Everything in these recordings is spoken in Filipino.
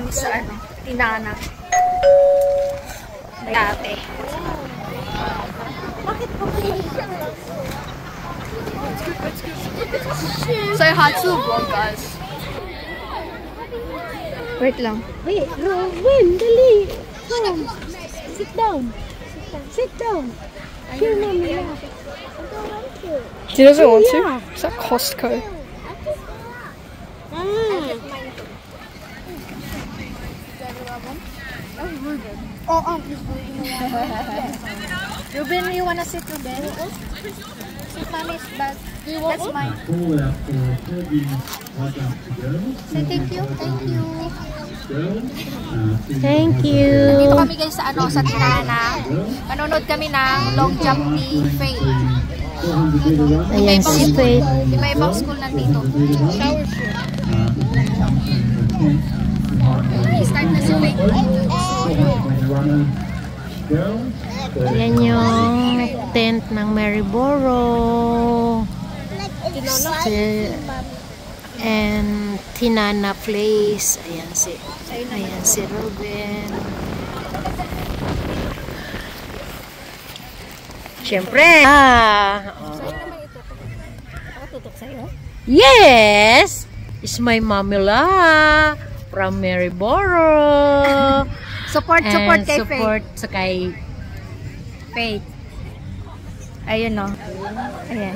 kami sa ano, Tinana. Dati. Bakit po kayo? Say hi to the vlog, guys. Wait lang. Wait, Robin, dali. Come. Sit down. Sit down. Here, mommy. I don't want to. She doesn't want to? It's at Costco. Oh, Ruben, you wanna sit, Ruben? Sit, mommy's bag. That's mine. Say thank you. Thank you. Thank you. Nandito kami guys sa ano, sa Tinana. Manonood kami ng long jump ni Faith. Ayan si Faith. Iba-ibang school nandito. Shower shoot. Start na si Faith. Ayan yung tent ng Maryborough. And Tinana Place. Ayan si Ruben. Siyempre. Tutok sa'yo? Yes! It's my Mamila from Maryborough. Support kay Faith. Support sa kay Faith. Ayun no. Ayan.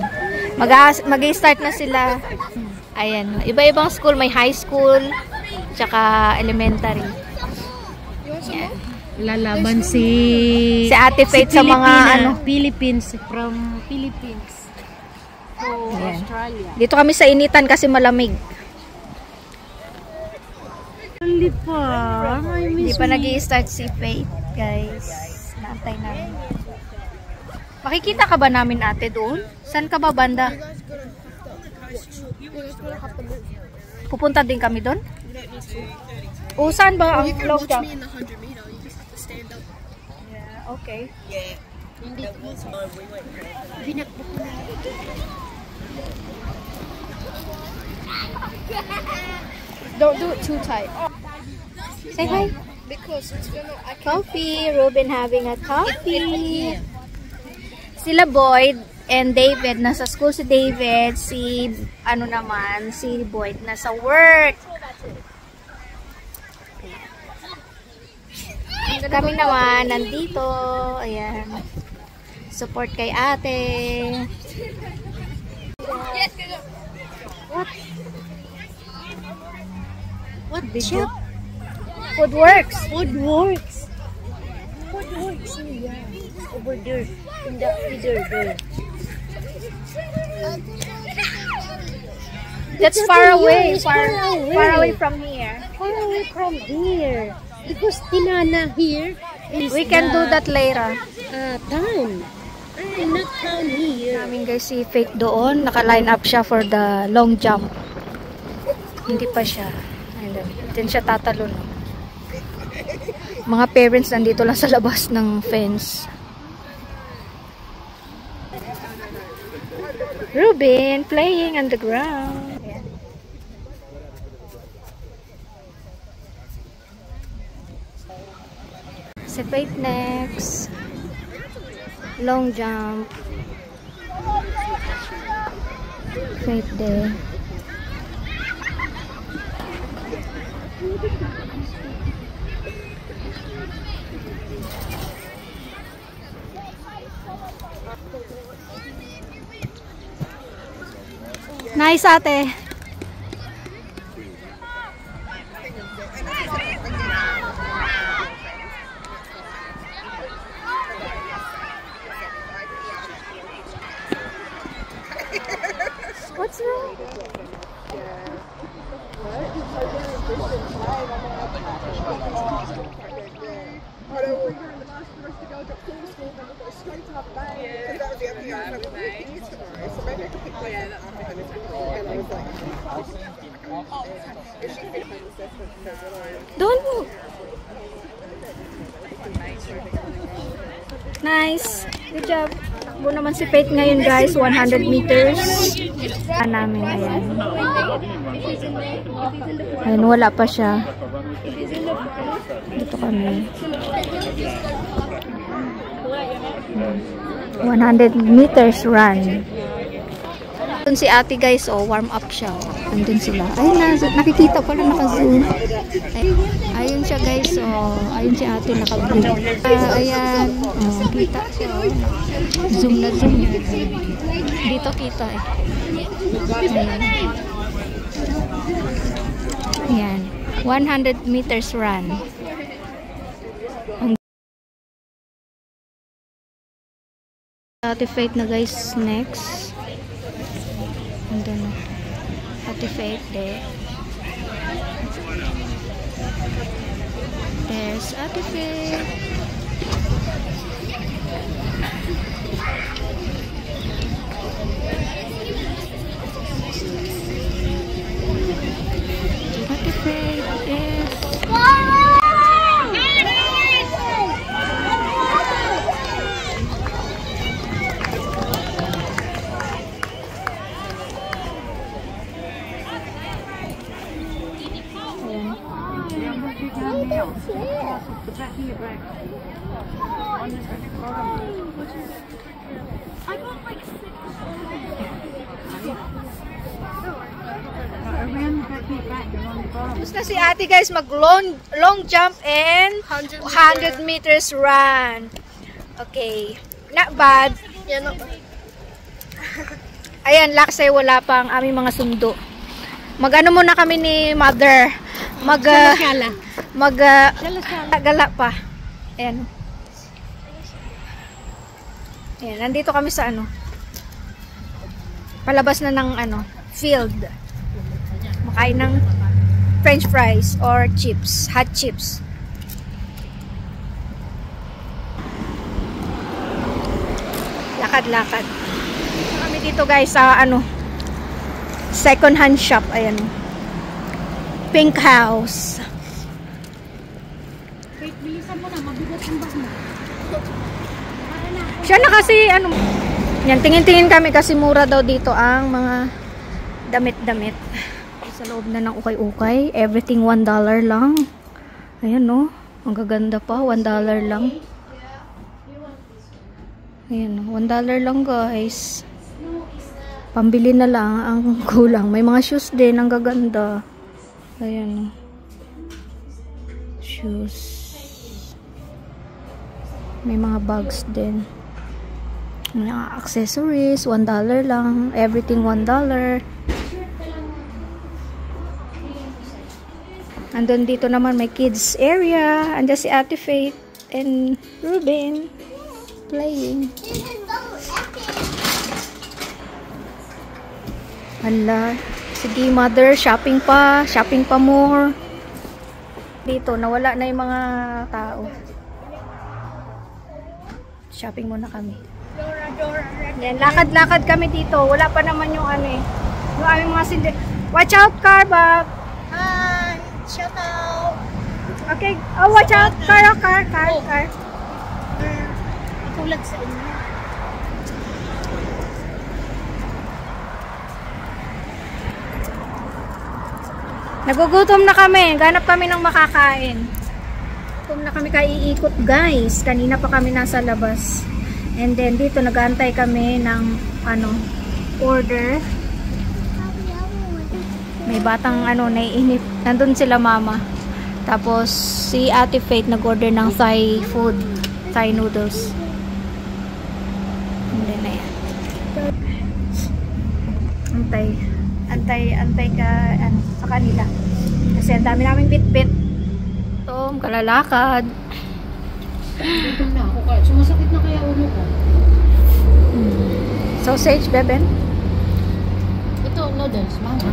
Mag-i-start na sila. Ayan. Iba-ibang school. May high school. Tsaka elementary. Ayan. Lalaban si Ate Faith sa mga ano. Philippines. From Philippines. To Australia. Dito kami sa initan kasi malamig. Hindi pa. Hindi pa nag-i-start si Faith, guys. Naantay namin. Makikita ka ba namin ate doon? Saan ka ba banda? Pupunta din kami doon? O saan ba ang long jump? Yeah, okay. Don't do it too tight. Say hi. Because it's gonna coffee. Ruben having a coffee. Sila Boyd and David nasa school, si David, si ano naman, si Boyd nasa work. Kami naman nandito. Ayan. Support kay ate. What shop? Foodworks. Foodworks. Foodworks. Yeah. Over there. In the freezer there. That's far away. Far away from here. Far away from here. Because Tinana here is We can do that later. Town. Not town here. Namin guys si Faith doon. Naka-line up siya for the long jump. Hindi pa siya. Then siya tatalon. Mga parents nandito lang sa labas ng fence. Ruben playing on the ground. Si Faith next. Long jump. Faith there. Nice ate. What's wrong? Don't move. Nice. Good job. Tumakbo naman si Faith ngayon guys, 100 meters. Namin ayan. Ayan, wala pa siya. Dito kami. 100 meters run. Doon si ate guys, oh, warm up siya. Andun sila. Ayun na, nakikita pala naka-zoom. Ayun siya guys, oh. Ayun si ate naka-blue. Ayan, oh, kita siya. Zoom na zoom. Dito kita eh. Ayan. 100 meters run. Ate Faith na guys, next. Andun na. Ate Faith there. There's Ate Faith. Ate Faith is... Tapos na si ate guys mag long jump and 100 meters run. Okay. Not bad. Ayan, laksay wala pa ang aming mga sundo. Mag-ano muna kami ni mother. Gala pa. Ayan. Ayan, nandito kami sa ano. Palabas na ng ano, field. Makain ng french fries or chips, hot chips. Lakad-lakad. Kami dito guys sa ano, second hand shop. Ayan. Pink House. Wait, bilisan mo na, mabigat ang bag mo. Siya na kasi ano. Yan, tingin-tingin kami kasi mura daw dito ang mga damit-damit. Sa loob na ng ukay-ukay. Everything $1 lang. Ayan no. Ang gaganda pa. $1 lang. Ayan. $1 lang guys. Pambili na lang ang kulang. May mga shoes din. Ang gaganda. Ayan. Shoes. May mga bags din. Mga accessories. $1 lang. Everything $1. Andun dito naman may kids area. Andiyan si Ate Faith and Ruben playing. Hala. Sige mother, shopping pa. Shopping pa more. Dito, nawala na yung mga tao. Shopping muna kami. Yan, lakad-lakad kami dito. Wala pa naman yung ano eh. Yung aming mga sindi. Watch out, car, Bob! Hi! Shout out! Okay. Oh, watch out. Car. Tulad sa inyo. Nagugutom na kami. Ganap kami ng makakain. Gutom na kami kaiikot, guys. Kanina pa kami nasa labas. And then, dito nag-aantay kami ng, ano, order. May batang, ano, naiinip. Nandun sila mama. Tapos, si Ate Faith nag-order ng Thai food. Thai noodles. And then, ayan. Antay ka, ano, sa kanila. Kasi ang dami naming bit-bit. Tom, kalalakad. Gutom na ako kaya. Sumasakit na kaya ulo ko. Sausage, beben? Ito, noodles, mama.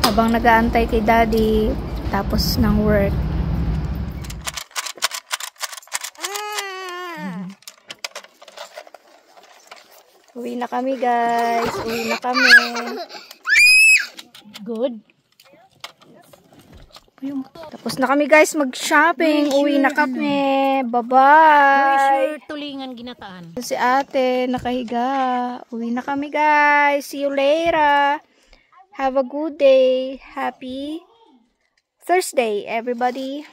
Habang nag-aantay kay daddy tapos ng work. Uwi na kami guys. Uwi na kami. Good. Tapos na kami guys mag-shopping. Uwi na kami. Bye-bye. Tulingan ginataan. Si ate nakahiga. Uwi na kami guys. See you later. Have a good day. Happy Thursday everybody.